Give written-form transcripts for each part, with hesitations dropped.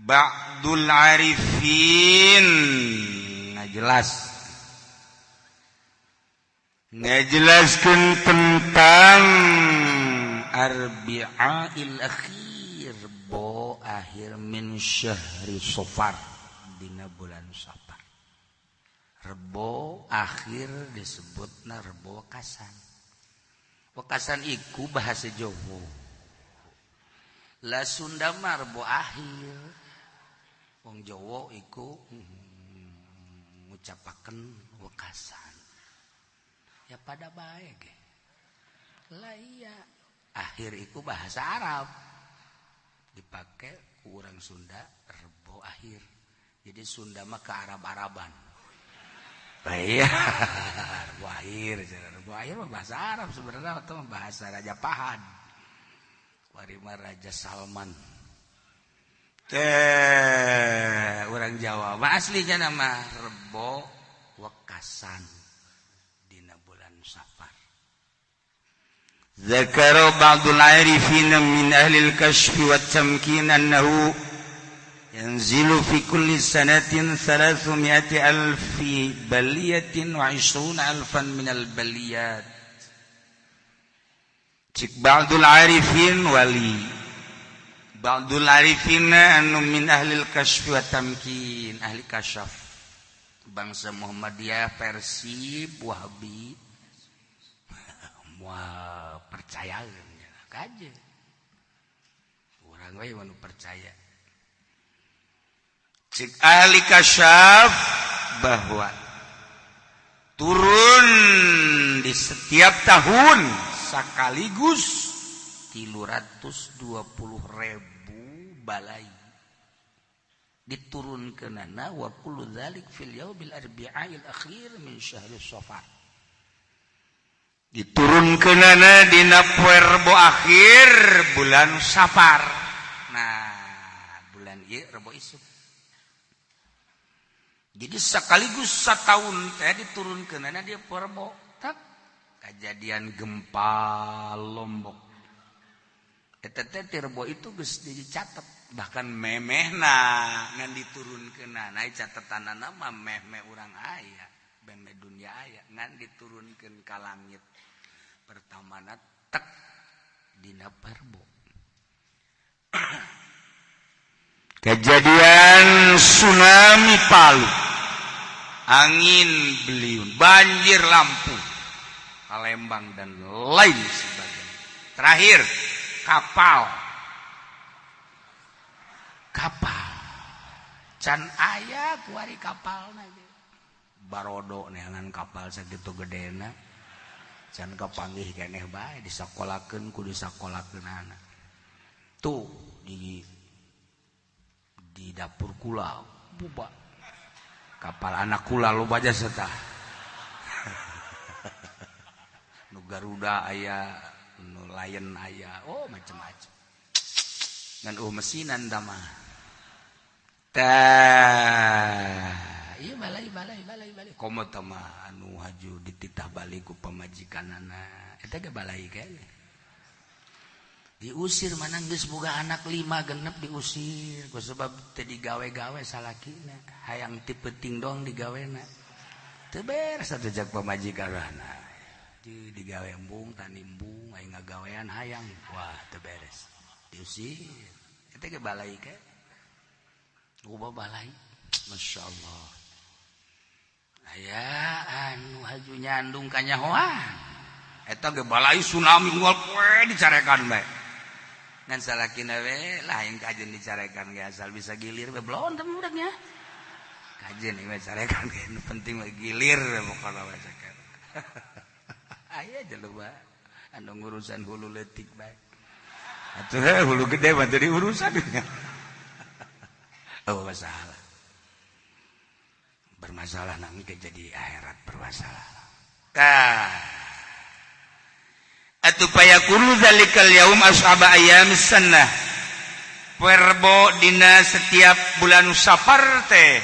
ba'dul arifin ngajelaskeun tentang arbi'ail akhir bo akhir min syahri safar dina bulan safar. Rebo akhir disebutna rebo wekasan. Wekasan iku bahasa Jawa. La Sunda mah rebo akhir. Wong Jawa iku ngucapaken wekasan. Ya pada bae ge. Lah iya, akhir iku bahasa Arab. Dipake ku urang Sunda rebo akhir. Jadi Sunda mah ke Arab-Araban. Iya, rebo akhir mah bahasa Arab sebenarnya atau bahasa Raja Pahad. Warima Raja Salman. Orang Jawa mah aslinya nama rebo wekasan dina bulan Safar. Zakara ba'dul 'arifin min ahli al-kashf wa at-tamkin annahu yanzilu fi kulli sanatin 300,000 baliyatin wa 20,000 min al-baliyat. Cik ba'dul 'arifin wali ba'dul 'arifin anu min ahli al-kashf wa tamkin, ahli kasyaf bangsa Muhammadiyah, Persib, Wahabi moal percayaeun kaje urang we anu percaya. Cik ahli kasyaf bahwa turun di setiap tahun sekaligus 320,000 balai diturunkeunana wa kullu dzalik fil yaumil arbi'il akhir min syahri safar. Diturunkeunana dina poe rebo akhir bulan Safar. Nah, bulan ieu rebo isuk. Jadi sekaligus setahun teh diturunkeunana dia poe rebo. Tak kejadian gempa Lombok. Eta teh ti rebo itu geus dicatet, bahkan memehna ngan diturunkeunana catetanana mah meh-meh urang aya, meh dunia aya ngan diturunkeun ka langit. Pertamana tek dina perbo. Kejadian tsunami Palu, angin beliun, banjir Lampung, Palembang dan lain sebagainya. Terakhir kapal can aya kuari kapalna barodo neangan kapal sakitu gedena can kapanggih keneh bae disakolakeun ku disakolakeunana tuh di dapur kula buba kapal anak kula loba aja setah nu Garuda aya nu Lion aya oh macam-macam ngan mesinan da mah tah ieu balai komo teh mah anu haju dititah balik ku pamajikanana eta ge balai ge diusir mana geus boga anak 5 genep diusir ku sebab teu digawe-gawe salakina hayang ti penting dong digawena teu beres atuh jak pamajikanana digawe embung tanimbung aya ngagawean hayang wah teu beres diusir eta ge balai ge loba balai masyaallah aya anu haju nyandung ka nyahoan eta ge balai tsunami unggal poe dicarekan bae ngan salakina we lain kajeun dicarekan ge asal bisa gilir we belon teh budaknya kajeun we carekan ge nu penting we gilir pokona we carekan aya jelema anu ngurusan hulu leutik bae atuh hulu gede mah teu diurusan oh masalah bermasalah nami jadi akhirat bermasalah atuh payakulu zalikal yaum ashaba ayyam sunnah perbo dina setiap bulan Safar teh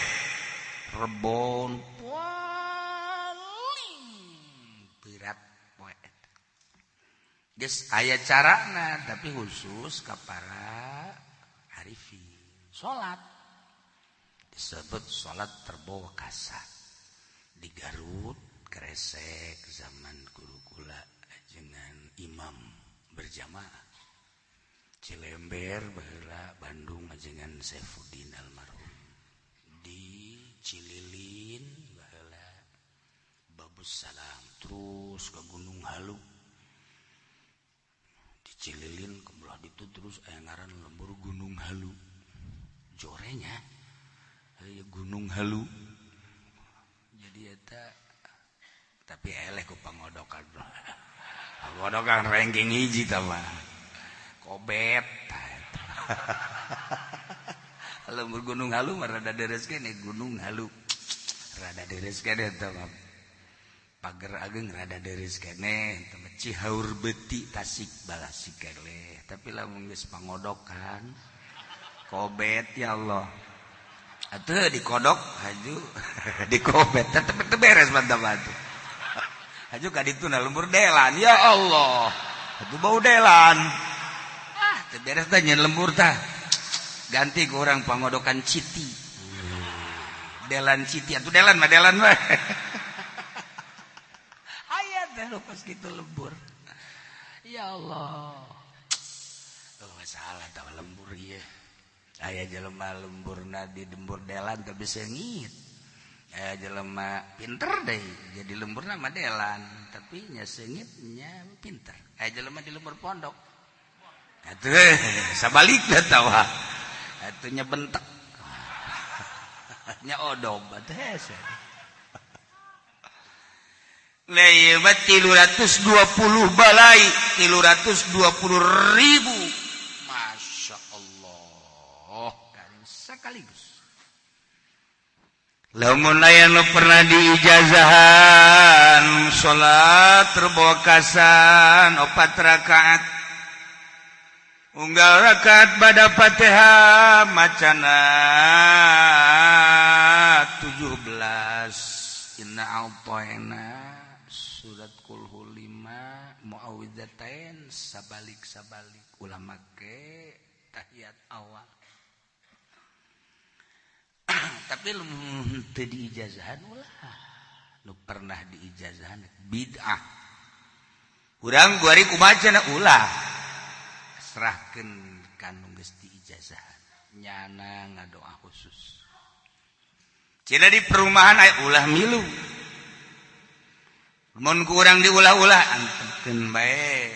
rebon paling berat poe eta geus aya carana tapi khusus ka para arifin salat disebut salat terbawa kasa. Di Garut Kresek zaman guru kula dengan imam berjamaah. Cilember baheula Bandung ajengan Saifuddin almarhum. Di Cililin baheula Babus Salam terus ke Gunung Halu. Di Cililin kebelah itu terus aya ngaran lembur Gunung Halu. Jorenya aya Gunung Halu. Jadi eta tapi eleh ku pangodokan. Pangodokan ranking hiji tah mah. Kobet. Lembur Gunung Halu mah rada deres kene Gunung Halu. Rada deres kene eta mah. Pager ageng rada deres kene eta mah Cihaur Beuti Tasik Balasik eleh. Tapi lamun geus pangodokan kobet ya Allah. Atuh dikodok haju dikobet tetep teu beres mantap atuh. Haju ka dituna lembur delan ya Allah. Atuh bau delan. Teu beres teh nyeun lembur tah. Ganti ku urang pangodokan citi. Delan citi atuh delan mah delan mah. Aya teh pas kitu lembur. Ya Allah. Oh masalah tah lembur ieu. Aya jelema lemburna di lembur delan teu bisa ngit. Aya jelema pinter deui jadi lemburna mah delan tapi nya seungit nya pinter. Aya jelema di lembur pondok. Atuh sabalikna tah wah. Atuh nya bentek. Nya odob atuh hese. Lah ieu mah 320 balai, 320.000. Sekaligus. Lamun aya nu pernah diijazahan salat terbawa kasan 4 rakaat. Unggal rakaat bada Fatihah macana 17. Inna a'thaina surat Qul 5 muawwidzatain sabalik ulah make tahiyat awal. Tapi lu teu diijazahan ulah nu pernah diijazahan bid'ah. Urang guari kumacana ulah serahkeun ka nu geus diijazahan nyana ngadoa khusus. Cenah di perumahan aya ulah milu. Mun ku urang diulah-ulah antepkeun bae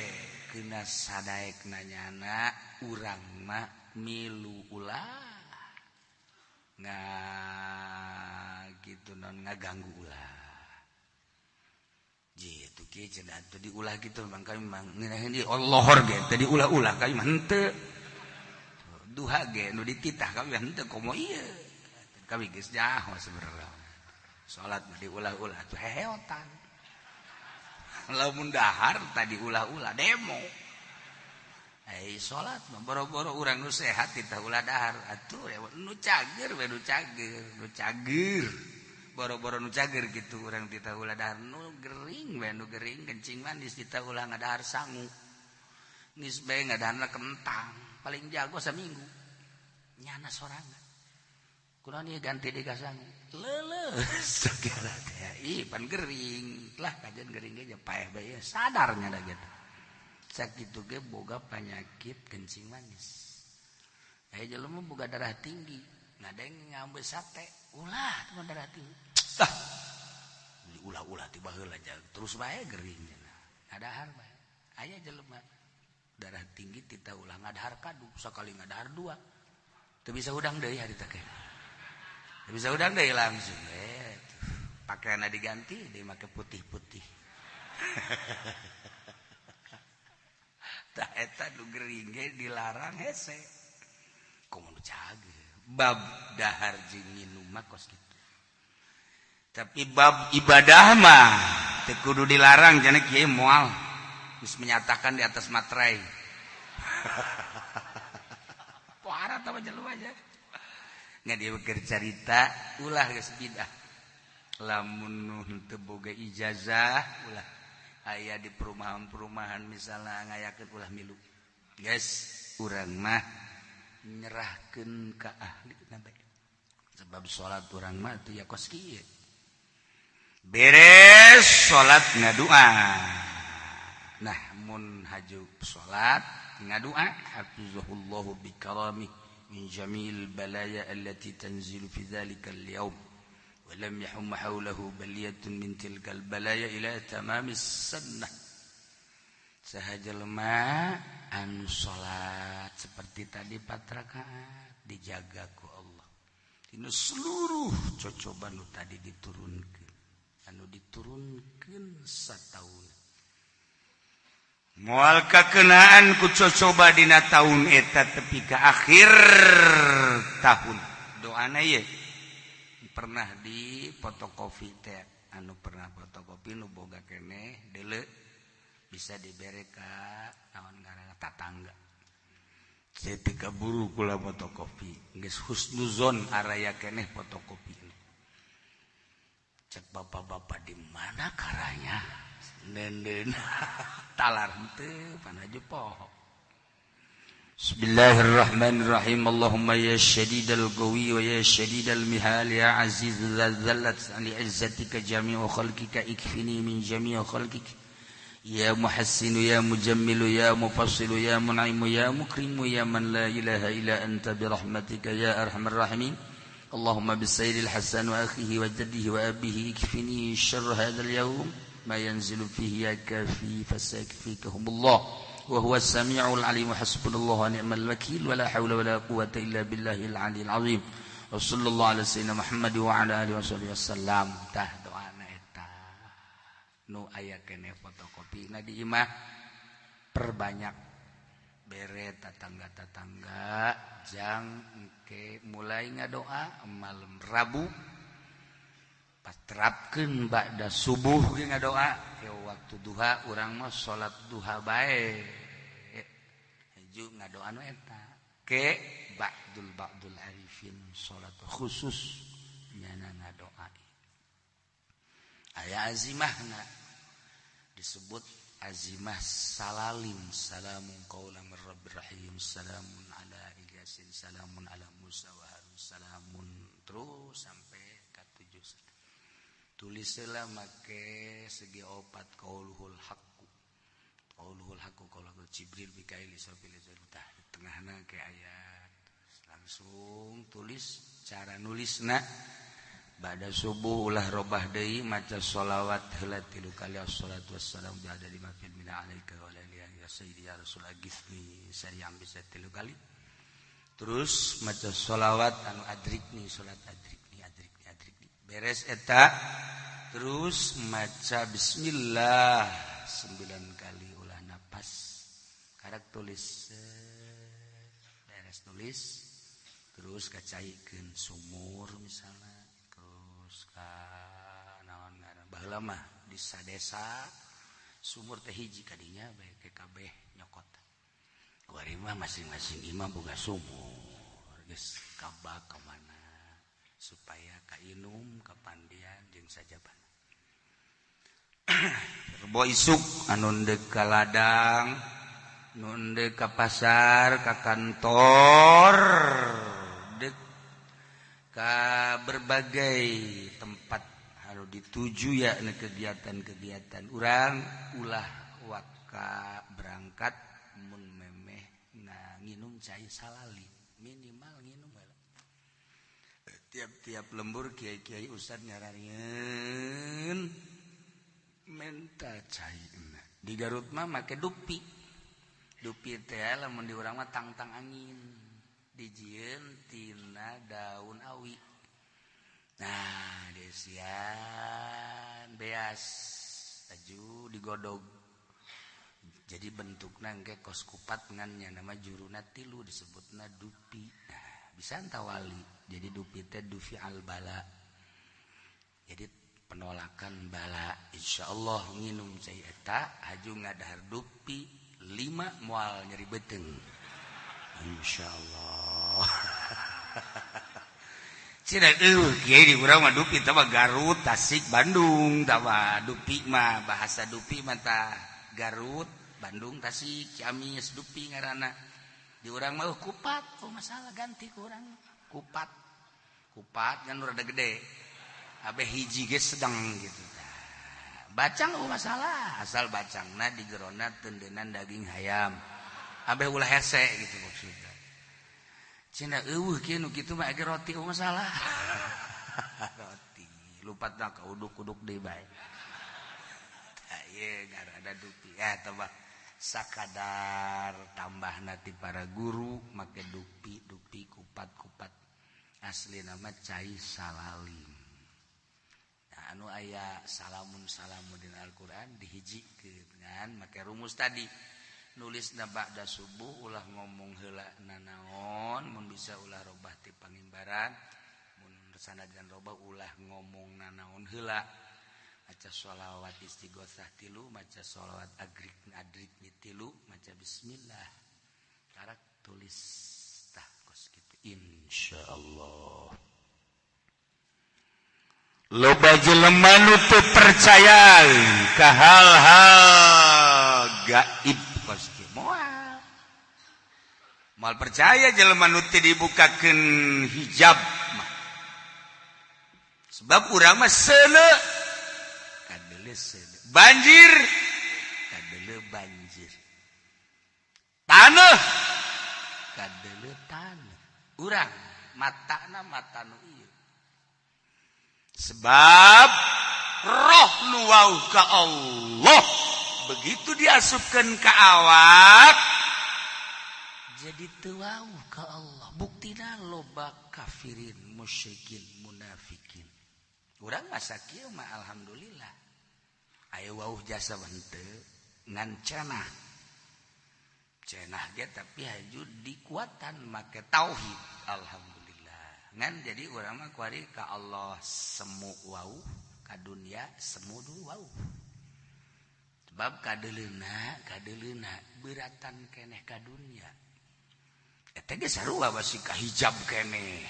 keuna sadaekna nyana urang mah milu ulah. Gitu non ngaganggu ulah jitu kieu cenah teu diulah kitu mah kami mah ngeunaheun di Allah ge teu diulah-ulah kami mah henteu duha ge nu dititah kami mah henteu komo ieu kami geus nyaho saudara salat mah diulah-ulah teh heheotan lamun dahar tadi ulah-ulah demo. Salat mah boro-boro urang nu sehat titah ulah dahar atuh nu cager we nu cager boro-boro nu cager kitu urang titah ulah dahar nu gering we nu gering kencing manis titah ulah ngadahar sangu geus bae ngadaharna kentang paling jago saminggu nyana sorangan kunaon ieu ganti di ka sangu leuleus segala teh pan gering lah kajian gering ge paeh bae sadarnya da gitu. Sakitu ge boga penyakit kencing manis. Jelema boga darah tinggi, ngadeng ngambil sate, ulah teh darah tinggi. Tah. Ulah-ulah ti baheula terus bae gering cenah. Ngadahar bae. Aya jelema darah tinggi tita ulah ngadahar kadu, sakali ngadahar 2. Teu bisa udang deui harita teh. Teu bisa udang deui langsung pakaianna diganti dia make putih-putih. Tah eta nu gering ge dilarang hese. Komo nu cager. Bab dahar jeung nginum mah kos kitu. Tapi bab ibadah mah teu kudu dilarang cenah kieu moal. Geus menyatakan di atas materai. Pohara tah jelema aja. Ngan dia keur carita ulah geus bidah. Lamun nu teu boga ijazah ulah aya di perumahan-perumahan misalnya ngayakeun ulah milu. Guys, urang mah nyerahkeun ka ahli na bae. sebab salat urang mah teu ya kos kieu beres salat ngadoa nah mun hajuk salat ngadoa hafizahullahu bikarami min jamil balaya allati tanzilu fi dzalikal yaum wa lam yahum hawlahu baliyatun min tilkal balaya ila tamamis sunnah saha jelema anu salat seperti tadi 4 rakaat dijaga ku Allah dina seluruh cocoban nu tadi diturunkeun anu diturunkeun sataun moal kakenaan ku cocoba dina taun eta tepi ka akhir tahun doana ye pernah di fotokopi teh anu pernah fotokopi nu boga keneh deuleu bisa dibere ka naon ngaranna tatangga saya teu kaburu kula fotokopi geus husnuzon araya keneh fotokopi cek bapak-bapak di mana karanya nenden talar henteu panaje poho Bismillahirrahmanirrahim Allahumma ya syadidal qawi wa ya syadidal mihal ya aziz dzallat li izzatika jami'u khalqika ikfini min jami'i khalqika ya muhassin ya mujammilu ya mufassilu ya mun'imu ya mukrimu ya man la ilaha illa anta bi rahmatika ya arhamar rahimin Allahumma bisayyidil hasan wa akhihi wa jaddihi wa abihi ikfini syarra hadzal yawm ma yanzilu fihi ya kafi fasakfikahumullah wa huwas samiul alim hasbunallahu wa ni'mal wakeel wa la haula wa la quwwata illa billahil aliyil azim wa sallallahu ala sayyidina Muhammad wa ala alihi wasallam tah doana eta nu aya keneh fotokopi na di imah perbanyak bere tatangga-tatangga jang engke mulai ngadoa malam Rabu pas terapkeun ba'da subuh ge ngadoa ya waktu duha urang mah salat duha bae hiju ngadoa nu eta ke ba'dul arifin salat khusus nyana ngadoa aya azimahna disebut azimah salalim salamun qaulan mir rabbir rahim salamun ala ilyasin salamun ala musa wa harun salamun terus sampai ke 7 tulislah make segi opat qauluhul haqqu qauluhul jibril bikaili sabil tah tengahna ke ayat langsung tulis cara nulisna ba'da subuh ulah robah deui maca sholawat heula 3 kali assalatu wassalamu ba'da 5 fil mina alaika wa la ilaha ya sayyidi ya rasul agifni sayang bisa 3 kali terus maca sholawat anu adrikni salat adrikni beres eta terus maca bismillah 9 kali ulah napas karak tulis beres tulis terus kacaikeun sumur misalnya naon ngaran baheula mah di sadesa sumur teh hiji kadinya bae ke kabeh nyokot kuari mah masing-masing imam boga sumur geus kabak ka mana supaya kainum kapandian jeung sajaban rebo isuk anu deuk ka ladang nu deuk ka pasar ka kantor deuk ka berbagai tempat harus dituju ya kegiatan-kegiatan urang ulah waka berangkat mun memeh na nginum cai salali minimal nginum tiap-tiap lembur kiai-kiai ustad nyararieun menta cai di Garut mah make dupi teh lamun di urang mah tang-tang angin dijieun tina daun awi nah desian beas aju digodog jadi bentukna engke kos kupat ngannya nama juruna tilu disebutna dupi nah bisa tawali jadi dupi teh dufi al bala jadi penolakan bala insyaallah nginum cai eta aju ngadahar dupi 5 moal nyeri beteung insyaallah cina kiai di urang mah dupi teh mah Garut Tasik Bandung tah mah dupi mah bahasa dupi mah tah Garut Bandung Tasik Ciamis dupi ngaranna di urang mah kupat oh masalah ganti ku urang kupat kupat kan rada gede abe hiji ge sedang gitu bacang masalah asal bacangna di jerona tendenan daging hayam abe ulah hese gitu maksudnya cina kieu nu kitu mah ge roti masalah roti lupatna ka uduk-uduk deui bae ieu ada dupi tebak sakadar tambah nanti para guru make dupi kupat asli nama cai salalim nah, anu aya salamun din Al-Quran dihijikeun ngan make rumus tadi nulis ba'da subuh ulah ngomong heula nanaon mun bisa ulah robah ti pangimbaran mun sanajan robah ulah ngomong nanaon heula maca sholawat istighosah 3 maca sholawat adrik 3 maca bismillah karak tulis tah kos kitu insyaallah loba jelema nu teu percaya ka hal-hal gaib kos kitu moal percaya jelema nu teu dibukakeun hijab sebab urang mah seuneu banjir kadele banjir tanah kadele tanah urang matana mata nu ieu sebab roh nu wauh ka Allah begitu diasupkeun ka awak jadi teu wauh ka Allah buktina loba kafirin musyrikin munafikin urang masa kieu mah alhamdulillah aya wauh jasa henteu ngan cenah ge tapi haju dikuatan make tauhid alhamdulillah ngan jadi urang mah kuari ka Allah semu wauh ka dunia semu du wauh sebab kadeleuna beratan keneh ka dunia eta ge sarua basi ka hijab keneh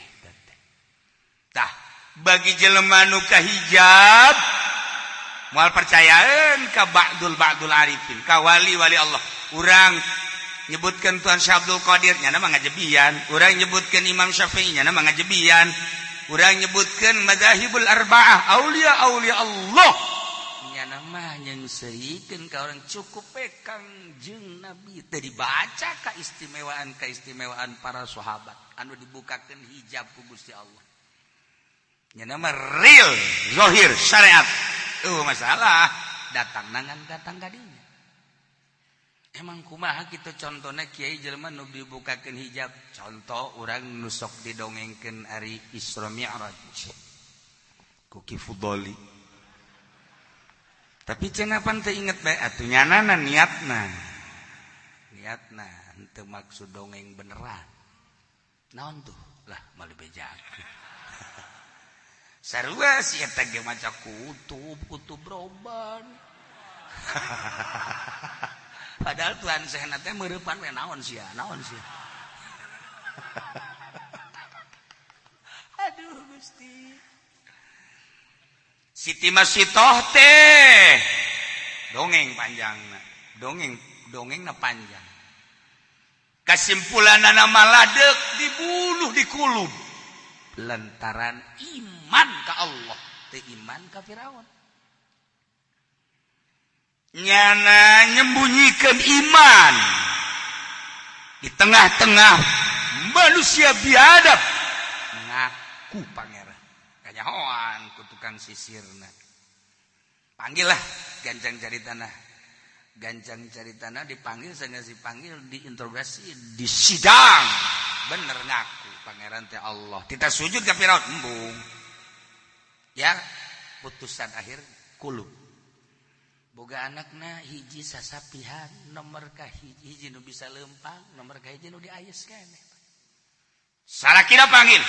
tah bagi jelema nu ka hijab moal percayaan ka ba'dul arifin ka wali Allah urang nyebutkeun Tuhan Syekh Abdul Qadir nya mah ngajebian urang nyebutkeun Imam Syafi'i nya mah ngajebian urang nyebutkeun madzhabul arba'ah aulia Allah nya mah nyeuseuikeun ka urang cukup Kangjeng Nabi teu dibaca kaistimewaan para sahabat anu dibukakeun hijab ku Gusti Allah nya mah real zahir syariat masalah datang kadinya emang kumaha kitu contohna kiai jelema nu dibukakeun hijab contoh urang nu sok didongengkeun ari Isra Mi'raj ku Ki Fudoli tapi cenah pan teu inget bae atuh nyanana niatna henteu maksud dongeng beneran naon tuh lah malu bejak sarua si eta ge maca kutub roban padahal Tuhan Syekh teh meurepan we naon sia aduh Gusti Siti Masitoh teh dongeng panjangna dongengna panjang kasimpulanna maladeg dibunuh di kulub lantaran iman ka Allah teu iman ka Firaun nyana nyembunyikan iman di tengah-tengah manusia biadab ngaku pangeran kanyahoan ku tukang sisirna panggillah ganjang cari tanah dipanggil sengaja dipanggil diinterogasi di sidang bener ngaku pangeran teh Allah kita sujud ke Firaun embung ya putusan akhir kulub boga anakna hiji sasapihan nomor ka hiji nu bisa lempang nomor ka hiji nu diayes keneh salakina panggil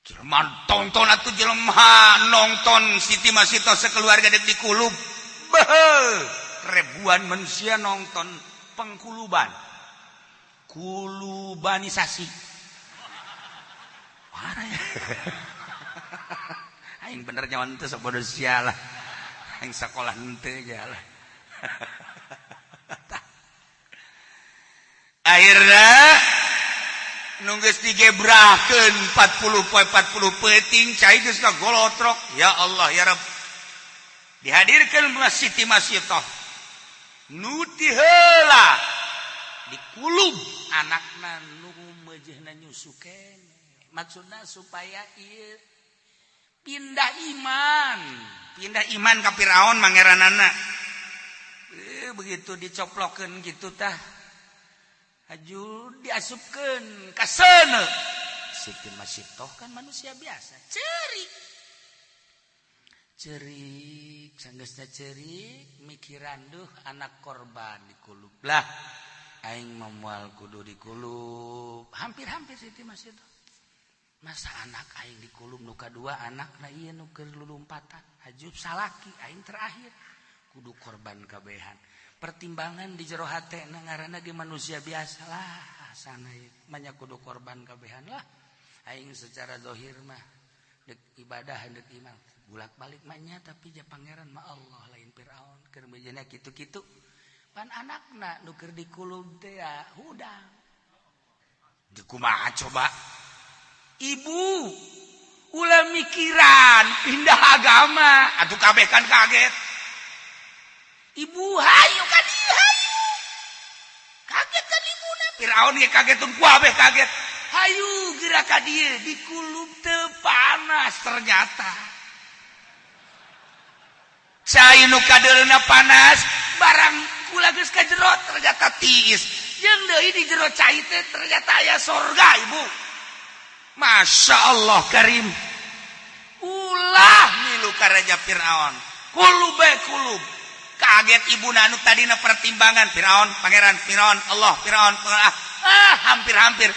jelema tonton atuh jelema nonton Siti Masitoh sekeluarga dek di kulub ribuan manusia nonton pengkuluban kulubanisasi parah ya aing bener nyawan teh sok bodo sialah aing sakolah henteu aja lah akhirna nunggus digebrakeun 40 peting cai geus ngagolotrok. Ya Allah ya Rabb. Dihadirkeun Siti Masitoh. Nu ti heula dikulub anakna nu meujeuhna nyusu keneh. Maksudna supaya ieu pindah iman ka Firaun mangeranana. Begitu dicoplokeun gitu tah haju diasupkeun ka seuneu. Siti Masitoh kan manusia biasa, cerik sanggeusna cerik mikiran duh anak korban dikulub lah aing moal kudu dikulub. Hampir Siti Masitoh. Masa anak aing dikulub nu kadua anakna ieu nu keur lulumpatan hajub salaki aing terakhir kudu korban kabehan. Pertimbangan di jero hatena ngaranna ge manusia biasa lah sana manya kudu korban kabehan lah. Aing secara zahir mah deuk ibadah deuk iman bulak-balik manya tapi ja pangeran mah Allah lain Firaun keur bejeuna kitu-kitu pan anakna nu keur dikulub teh hudang. Deuk kumaha coba? Ibu ulah mikiran pindah agama atuh kabeh kan kaget. Ibu hayu ka dieu hayu. Kaget kan ibuna. Firaun ge kaget tun kabeh kaget. Hayu geura ka dieu dikulub teu panas ternyata. Cai nu kadeulna panas barang kula geus kajerot ternyata tiis. Jeung deui di jero cai teh ternyata aya sorga ibu. Masya Allah karim. Ulah milu ka raja Firaun. Kulub. Kaget ibu anu tadina pertimbangan Firaun, pangeran Firaun, Allah Firaun, hampir.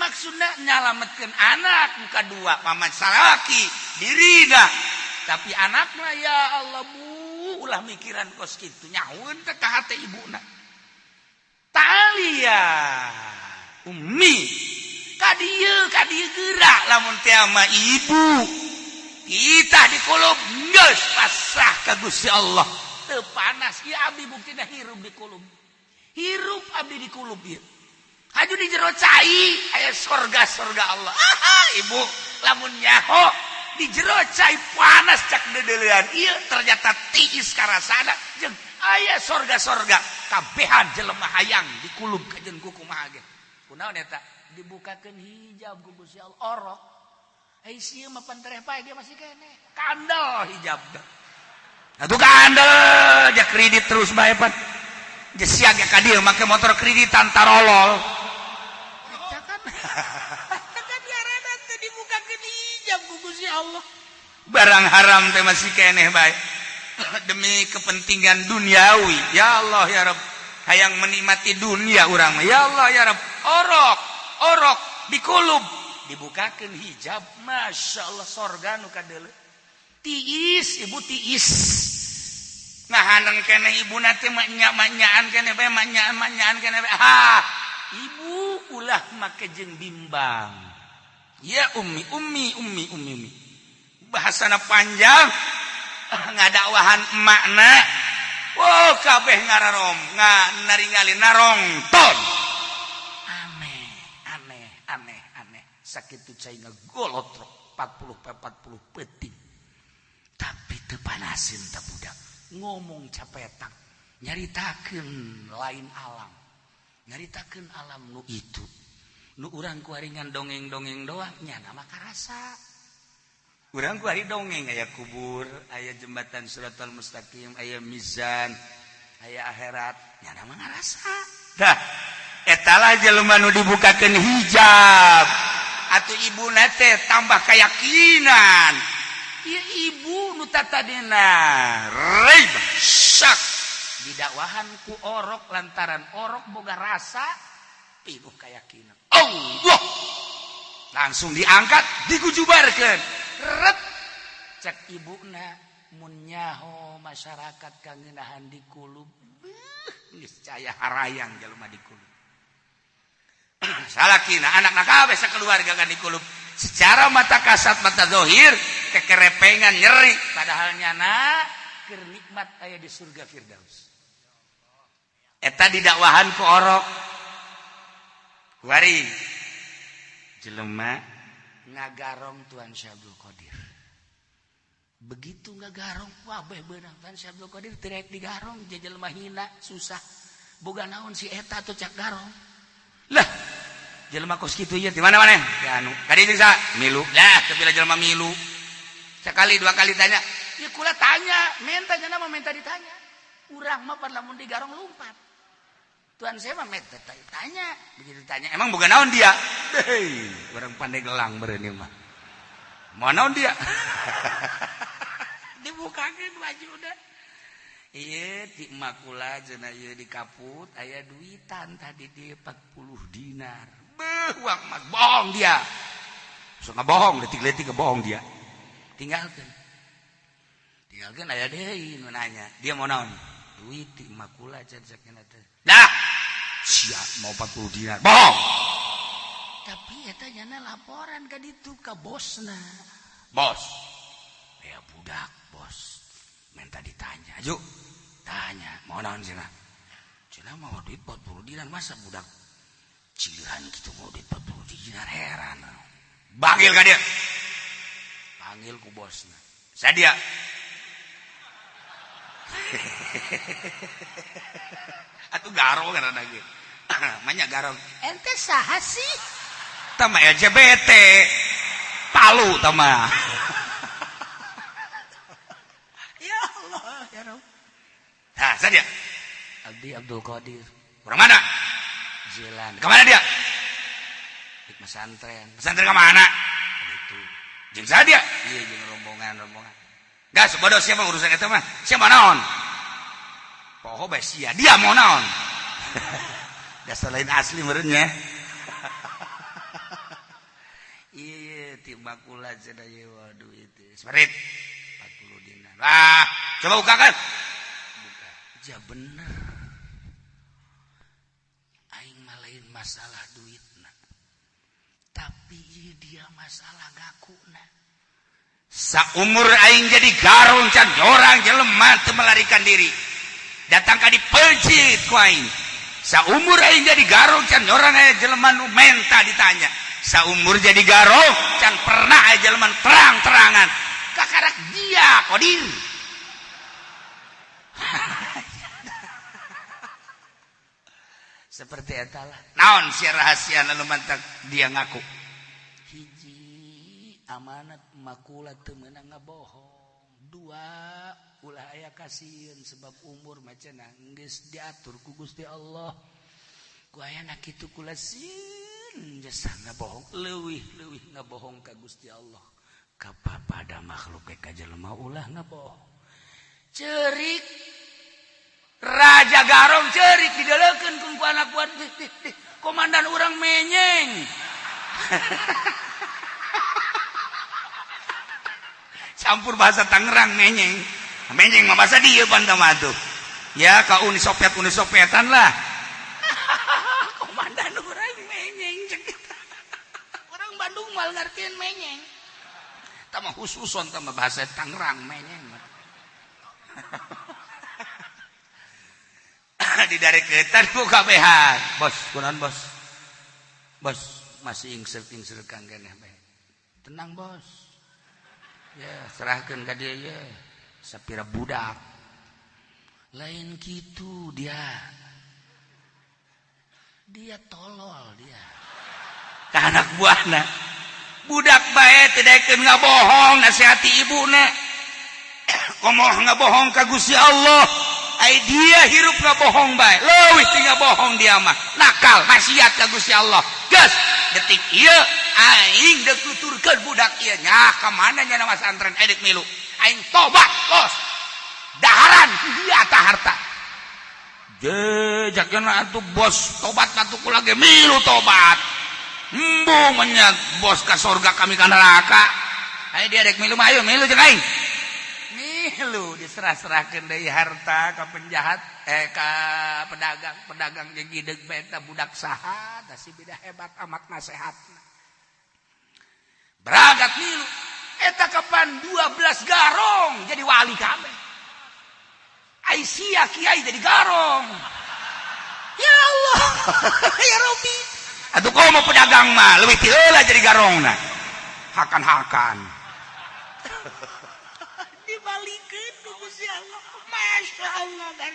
Maksudnya nyalametkeun anak muka dua paman salaki dirina. Tapi anaknya ya Allah bu ulah mikiran kos kitu nyaun teh ka hate ibuna. Talia ummi kadieu geura lamun teh mah ibu. Kita dikulub geus pasrah ka Gusti Allah. Teu panas ieu abdi buktina hirup dikulub. Hirup abdi dikulub ieu. Haju di jero cai aya sorga Allah. Ibu lamun nyaho di jero cai panas cak deudeulean ieu ternyata tiis karasana jeung aya sorga kabehan jelema hayang dikulub ka jeung kumaha ge. Kunaon eta? Dibukakeun hijab ku Gusti Allah orok. Ai sieu mah pantereh pae ge masih keneh. Kandel hijabna. Atuh kandel ja kredit terus bae pan. Ge siaga ka dieu make motor kreditan tarolol. Kan diarana teh dibukakeun hijab ku Gusti Allah. Barang haram teh masih keneh bae. Demi kepentingan duniawi. Ya Allah ya Rabb, hayang menikmati dunia urang mah. Ya Allah ya Rabb, orok dikulub, dibukakeun hijab. Masya Allah sorga nu kadeuleu. Tiis, ibu tiis. Ngahaneng keneh ibuna teh manya-manyaan keneh bae manya-manyaan keneh bae. Ibu ulah make jeung bimbang. Ya ummi. Bahasana panjang. Ngadakwahan emakna. Oh kabeh ngararom, naringali narongton. Aneh. Sakitu cai ngagolotrok 40 peting. Tapi teu panasin teh budak. Ngomong capetak, nyaritakeun lain alam. Nyaritakeun alam nu itu. Nu urang kuaringan dongeng-dongeng doang nya mah karasa. Urang kuari dongeng aya kubur, aya jembatan Siratal Mustaqim, aya mizan, aya akhirat, nya mah ngarasa. Dah, eta lah jelema nu dibukakeun hijab. Atuh ibuna teh tambah keyakinan. Ieu ibu nu tatadina reib syak didakwahan ku orok lantaran orok boga rasa pinuh keyakinan. Allah langsung diangkat digujubarkeun. Ret cek ibuna mun nyaho masyarakat kangeunahan dikulub geus caya harayang jelema dikulub. Salakina anakna kabeh sakeluarga kan dikulub. Secara mata kasat mata zahir kekerepengan nyeri padahal nyana keur nikmat aya di surga Firdaus. Eta didakwahan ku orok. Kuari jelema ngagarong Tuan Syekh Abdul Qadir. Begitu ngagarong wabeh beunang Tuan Syekh Abdul Qadir tirek digarong jelema hina susah. Boga naon si eta tuh cak garong. Lah, jelema kos kitu ieu di mana maneh? Di anu, ka dieu sa milu. Lah, teu pila jelema milu. Sekali dua kali tanya, ya kula tanya, minta nya mah minta ditanya. Urang mah pan lamun digarong lompat. Tuan saya mah minta tanya, begitu ditanya, emang boga naon dia? Hei, urang pandai gelang bereuni mah. Mau naon dia? Dibukakeun baju dah. Ieu ti emak kula cenah ieu di kaput aya duitan tadi di 40 dinar. Beuh, uang mah bohong dia. Sok ngabohong, leutik-leutik ngebohong dia. Tinggalkan aya deui nu nanya dia mau naon duit ti emak kula can sakena teh dah sia mau 40 dinar bohong tapi eta nyana laporan ka ditu ka bosna bos ya budak bos minta ditanya ajo tanya mau naon cenah mau duit 40 dinar masa budak cilehan kitu mau duit 40 dinar heran bagil ka dia panggil ku bosna. Sadia. Atuh garong kana lagi. Manya garong. Ente saha sih? Tama LGBT. Palu tama. Ya Allah, ya Rabb. Nah, Sadia. Abdi Abdul Qadir. Orang mana? Jilan. Kemana dia? Di pesantren. Pesantren ke mana? Itu. Jeung sadia ieu jeung rombongan gas bodoh siapa urusan eta mah siapa naon poho bae sia dia mau naon dasar lain asli meureun nya ieu ti makula cenah ieu waduh itu separit 40 dinar coba bukakan buka ja bener aing mah lain masalah duitna tapi dia masalah ngakuna saumur aing jadi garong can orang jelema teu melarikan diri datang ka dipeucit ku aing saumur aing jadi garong can orang aya jelema nu menta ditanya saumur jadi garong can pernah aya jelema terang-terangan kakarak dia Qadir seperti eta lah naon sia rahasiana nu mantak dia ngaku hiji amanat makula teu meunang ngabohong dua ulah aya kasieun sebab umur macenah geus diatur ku Gusti Allah ku ayana kitu kula sieun jasa ngabohong leuwih ngabohong ka Gusti Allah ka pada makhluk ka jelema ulah ngabohong ceurik Raja Garong ceurik didalekeun ku anak buat komandan urang menyeng campur bahasa Tangerang menyeng mah bahasa dieu pantah mah tuh ya ka Uni Sopietan lah komandan urang menyeng orang Bandung mal ngartieun menyeng tah mah khususon tah mah bahasa Tangerang menyeng di dari ketan buka behan bos kunaon bos masih ingser kang keneh bae tenang bos ya serahkeun ka dieu ye sapira budak lain kitu dia tolol dia ka anak buahna budak bae teu daekeun ngabohong nasihati ibuna komoh ngabohong ka Gusti Allah ai dia hirup ngabohong bae leuwih ti ngabohong dia mah nakal maksiat ka Gusti Allah geus detik ieu aing deuk tuturkeun budak ieu nya ka mana nya nama santren edek milu aing tobat bos daharan dia tah harta je jakna atuh bos tobat atuh kula ge milu tobat embung nya bos ka surga kami ka neraka ai dia edek milu mah ayo milu jeung aing milu diserah-serahkeun deui harta ka penjahat ka pedagang jeung gideg beta budak saha da si bida hebat amat nasehatna berangkat milu eta kapan 12 garong jadi wali kabeh ai sia kiai jadi garong ya Allah ya Rabbi Atuh kau mau pedagang mah leuwih ti heula jadi garongna. Hakan-hakan. Dibalikeun ku Gusti Allah. Masya Allah kan.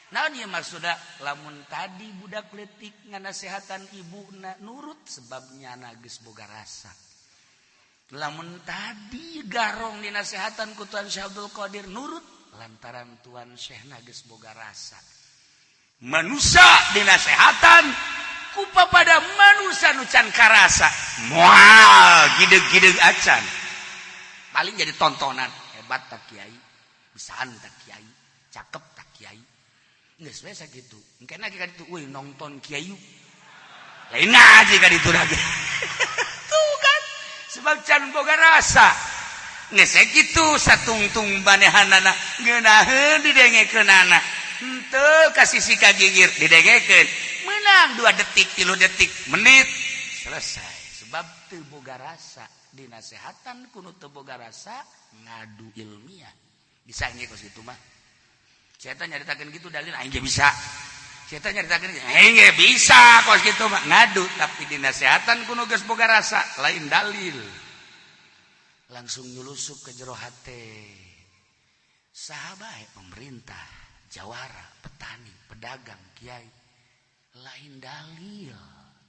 Naon ieu maksudna lamun tadi budak leutik nganasehatan ibuna nurut sebabnya geus boga rasa. Lamun tadi garong dinasehatan ku Tuan Syekh Abdul Qadir nurut lantaran Tuan Syekhna geus boga rasa. Manusia dinasehatan ku papada manusia nu can karasa. Moal gideg-gideg acan. Paling jadi tontonan hebat tak kiai, bisaan tak kiai, cakep tak kiai. Geus we sakitu. Engke na ka ditu euy nonton kiai. Lain aja ka ditu lagi. Tuh kan sebab can boga rasa. Geus sakitu satungtung manehanana ngeunaheun didengekeunana. Henteu kasih si kagigir didengekeun. Menang 2 detik, 3 detik, menit selesai. Sebab teu boga rasa. Dinasehatan kudu teu boga rasa ngadu ilmiah. Bisa nge kos kitu mah. Saya nyaritakeun gitu dalil aing ge bisa. Saya nyaritakeun aing ge bisa kos kitu mah ngadu tapi dinasehatan kudu geus boga rasa lain dalil. Langsung nyulusup ke jero hate. Sahabat pemerintah, jawara, petani, pedagang, kiai. Lain dalil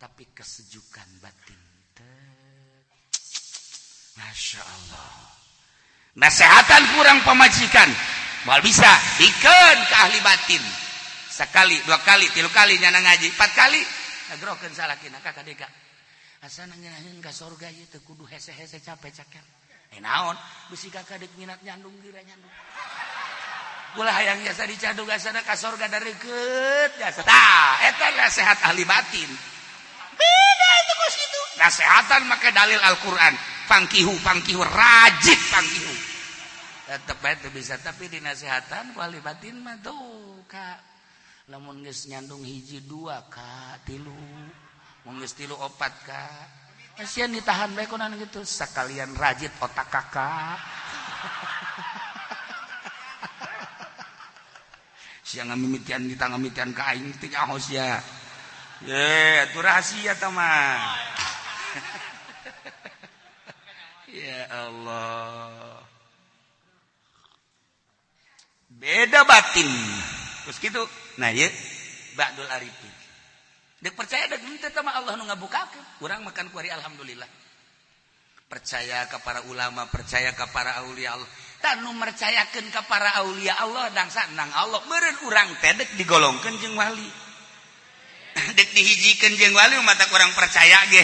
tapi kesejukan batin. Masya Allah. Nasehatan kurang pemajikan. Moal bisa dikeun ke ahli batin. Sekali, 2 kali, 3 kali nyana ngaji, 4 kali ngagrokeun salakina ka kadeka. Asana ngeunaheun ka sorga ieu teu kudu hese-hese capek caker. Naon? Bisi ka kadek minat nyandung gira nyandung. Ulah hayang jasa dicadung asana ka sorga dareukeut jasa. Tah, eta nasihat ahli batin. Beda itu kos kitu. Nasehatan make dalil Al-Qur'an. Pangkihu rajib pangkihu. Tetep bae teu bisa tapi dinasehatan ku ahli batin mah tuh Kak. Lamun geus nyandung 1 2 Kak, 3. Mun geus 3 4 Kak. Asian ditahan bae kunaon gitu sakalian rajit otak Kakak. Sia ngamimitian kita ngamimitian ka aing teh nyaho sia. Ye, atuh rahasia tah mah. Ya Allah. Beda batin. Terus gitu. Nah, ye ba'dul arifin. Dek percaya dek henteu teh mah Allah nu ngabukakeun. Urang makan kuari alhamdulillah. Percaya ka para ulama, percaya ka para aulia Allah. Tanu mercayakeun ka para aulia Allah dangsa nang Allah meureun urang teh dek digolongkeun jeung wali. Dek dihijikeun jeung wali mata kurang percaya ge.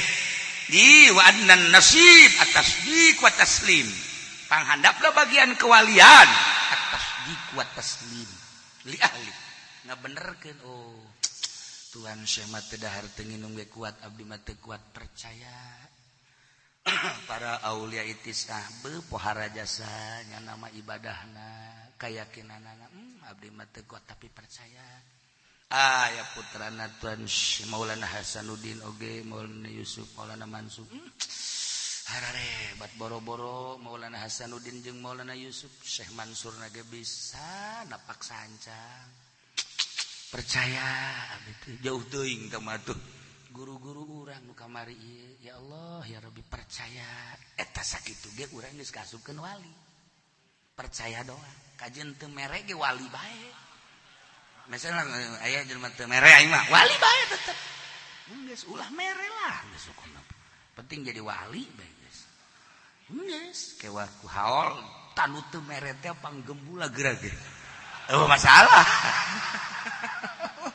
Di wa'adnan nasib at-tasdiq wa taslim. Panghandapna bagian kewalian at-tasdiq wa taslim. Li ahli. Ngabenerkeun oh. Tuhan Syekh mah teu dahar teu nginum ge kuat abdi mah teu kuat percaya. Para aulia itisah beu pohara jasa nya nama ibadahna kayakinanana abdi mah teu kuat tapi percaya. Ya putrana Tuan Maulana Hasanuddin oge Maulana Yusuf Maulana Mansur harare bat boro-boro Maulana Hasanuddin jeung Maulana Yusuf Syekh Mansur nage bisa napak sancang percaya abdi jauh teuing teh mah tuh guru-guru urang nu kamari ieu ya Allah ya Rabbi percaya eta sakitu ge urang geus kasupkeun wali percaya doang kajen teu mere ge wali bae. Misalnya ayah jelema teu mere aing mah wali bae tetep. Geus ulah mere lah geus hukumna. Penting jadi wali bae geus. Geus kewa ku haol tanu teu mere teh panggembula geura-geura. Oh masalah.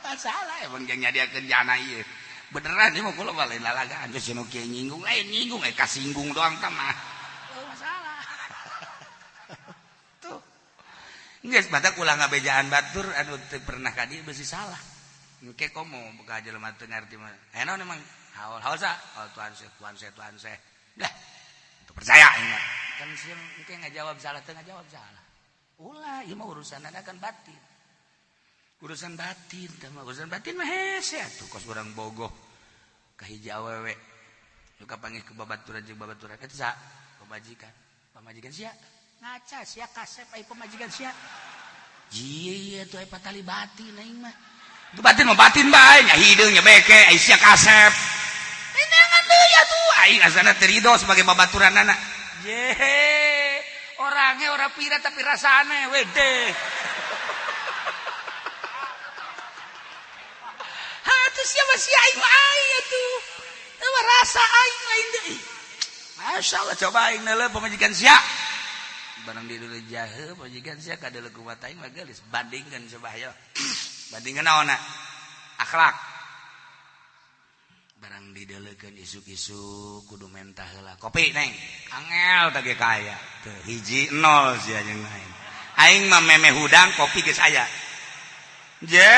Masalah emang yang nyadiakeun jana ieu. Beneran ieu mah kula lain lalagaan geus nu kieu nyinggung lain nyinggung kasinggung doang tah mah. Oh masalah. Geus batak ulah ngabejaan batur anu teu pernah ka dieu beusi salah. Engke komo boga jelema teu ngarti mah. Naon emang haul sa? Oh Tuhan Syekh. Dah. Itu percaya aing mah. Kan sieun engke ngajawab salah teu ngajawab salah. Ulah ieu mah urusanna kan batin. Urusan batin teh mah urusan batin mah hese atuh kos urang bogoh ka hiji awewe. Nu kapanggih ke babaturan jeung babaturan eta sa? Pamajikan. Pamajikan sia? Ngaca sia kasep ai pemajikan sia. Ieu atuh ai patali batin aing mah. Itu batin mah batin bae nya hideung nya beke ai sia kasep. aing asana terido sebagai babaturan anak. Je, orangnya orang pira tapi rasane wede. Hatuh siapa si aing tuh. Rasa aing lain deui. Masyaallah coba aing neuleuh pamajikan sia. Barang di dulu jahe pamajikan sia kadeuleuh kumaha aing mah geulis bandingkeun coba ya. Bandingkeun naonna? Akhlak. Barang dideleukeun isuk-isuk kudu mentah heula. Kopi neng, angel teh kaya. Teu hiji 0 sia jeung aing. Aing mah memeh hudang kopi geus aya. Je,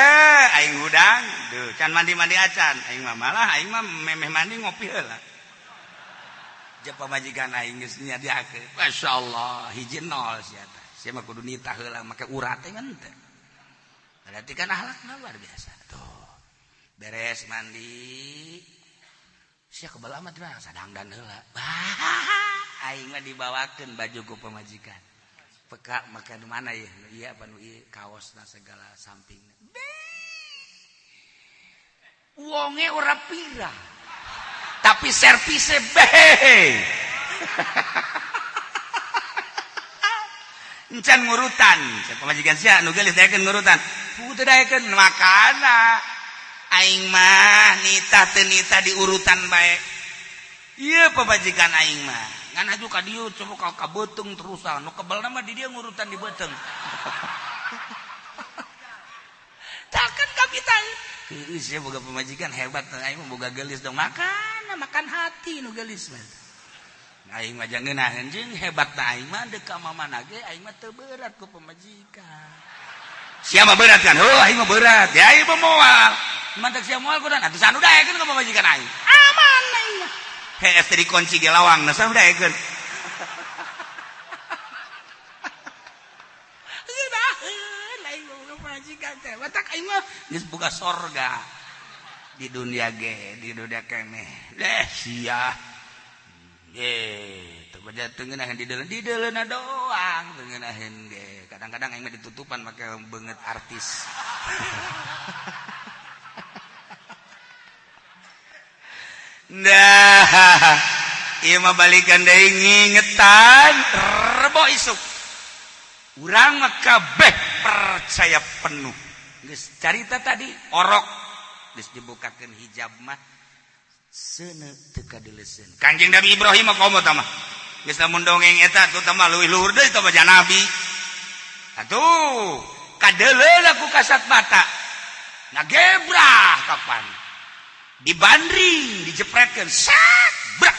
aing hudang, duh can mandi-mandi acan. Aing mah malah aing mah memeh mandi ngopi heula. Je pamajikan aing geus nyadiakeun. Masyaallah, hiji 0 sia teh. Sia mah kudu nitah heula make urat teh ngan teh. Berarti kan akhlakna luar biasa. Tuh. Beres mandi sia kebelah mah teh sadangdan heula. Aing mah dibawakeun baju ku pamajikan. Peka maka di mana ya? Iya apa nu ieu kaosna segala sampingna. Wonge ora pira. Tapi servise beh. Encan ngurutan, pamajikan sia nu geulis daekeun ngurutan. Putu daekeun makana. Aing mah nitah teu nitah di urutan bae. Ieu pamajikan aing mah. Ngan aju ka dieu coba ka beuteung terusan. Nu kebelna mah di dia ngurutan di beuteung. Takkan kapital. Geus ya boga pamajikan hebat aing mah boga geulis dong. Makan hati nu geulis mah. Aing mah jangan ngeunaheun jeung hebat aing mah deuk ka mamana ge aing mah teu berat ku pamajikan. Sia mah berat kan? Heuh aing mah berat. Ya aing mah moal. Mantak sia moal kudan atuh sanu daekeun ka pamajikan aing. Aman aing mah. Heeh teh dikunci ge lawang na sanu daekeun. Geunaheun aing mah pamajikan teh. Matak aing mah geus boga sorga. Di dunia ge, di dunia keneh. Sia. Teu baca teu ngeunaheun di deuleuna doang teu ngeunaheun ge. Kadang-kadang aing mah ditutupan make beungeut artis. Nah, ieu mah balikan deui ngingetan rebo isuk. Urang mah kabeh percaya penuh. Geus carita tadi orok geus dibukakeun hijab mah seuneu teu kadeuleseun. Kanjeng Nabi Ibrahim mah komo tah mah. Geus lamun dongeng eta atuh tah mah leuwih luhur deui tah baca nabi. Atuh kadeuleun aku kasat mata. Nagebrah kapan? Dibandring, dijepretkeun sak brak.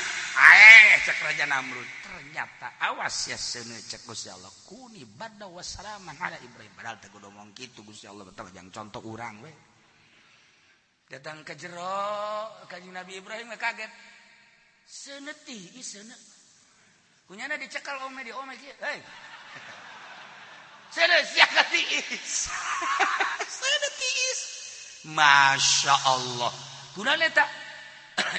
Cek Raja Namrud. Ternyata awas ya seuneu cek Gusti Allah. Kuni badda wassalaman ala Ibrahim. Padahal teu kudu ngomong kitu Gusti Allah betul jangan contoh urang we. Datang ke jero Kanjeng Nabi Ibrahim kaget. Seuneu tiis seuneu. Kunyana dicekal ome di ome kieu. Hei. Seuneu sia ka tiis. Seuneu tiis. Masya Allah. Kunaon eta?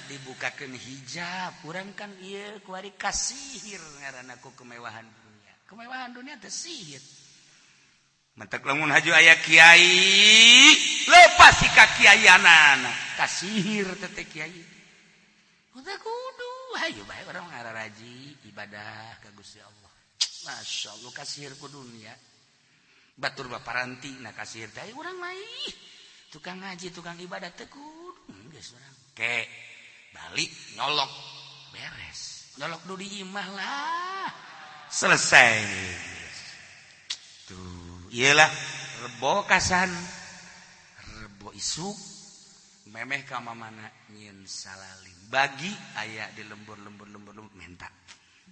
Dibukakeun hijab. Urang kan ieu kuari kasihir ngaranna ku kemewahan dunia. Kemewahan dunia teh sihir. Mentek lamun haju aya kiai, lepas si ka kiayanana. Kasihir teh kiai. Udah kudu, hayu bae urang ngararaji ibadah ka Gusti Allah. Masya Allah kasihir ku dunia. Batur baparanti na kasihir teh urang mah tukang ngaji, tukang ibadah teh kudu geus urang. Ke balik nyolok beres. Nyolok nu di imah lah. Selesai. Tuh, iyalah rebo kasan. Rebo isuk memeh ka mamana nyieun salalim. Bagi aya di lembur menta.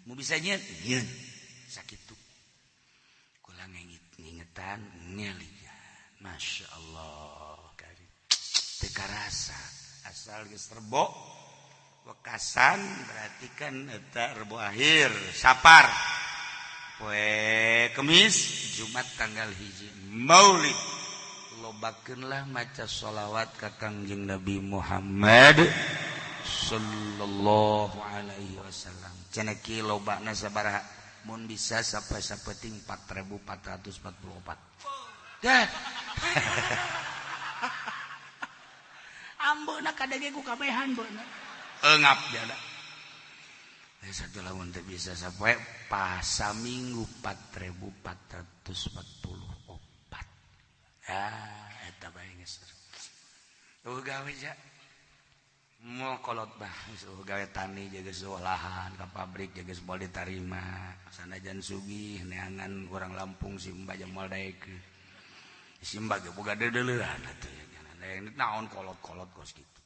Mu bisa nyieun? Nyieun. Sakitu. Kula ngingetan ngelian. Masya Allah. Teka rasa asal geus rebo wekasan berarti kan eta rebo akhir sapar poe Kemis Jumat tanggal 1 Maulid lobakeunlah maca sholawat ka Kangjeng Nabi Muhammad sallallahu alaihi wasallam cenah kieu lobana sabaraha mun bisa sampai sapeting 4444 dah. Ambeuna kadege ku kabehan beuna. Eungap dia da. satu lamun teu bisa sapoe pasa minggu 4.444 eta bae geus gawe ja mau kolot bah gawe tani jaga lahan ka pabrik jaga semua diterima sanajan sugih neangan orang Lampung simba jamal daekeun simba ge boga deuleuran atuh naon kolot-kolot kos kitu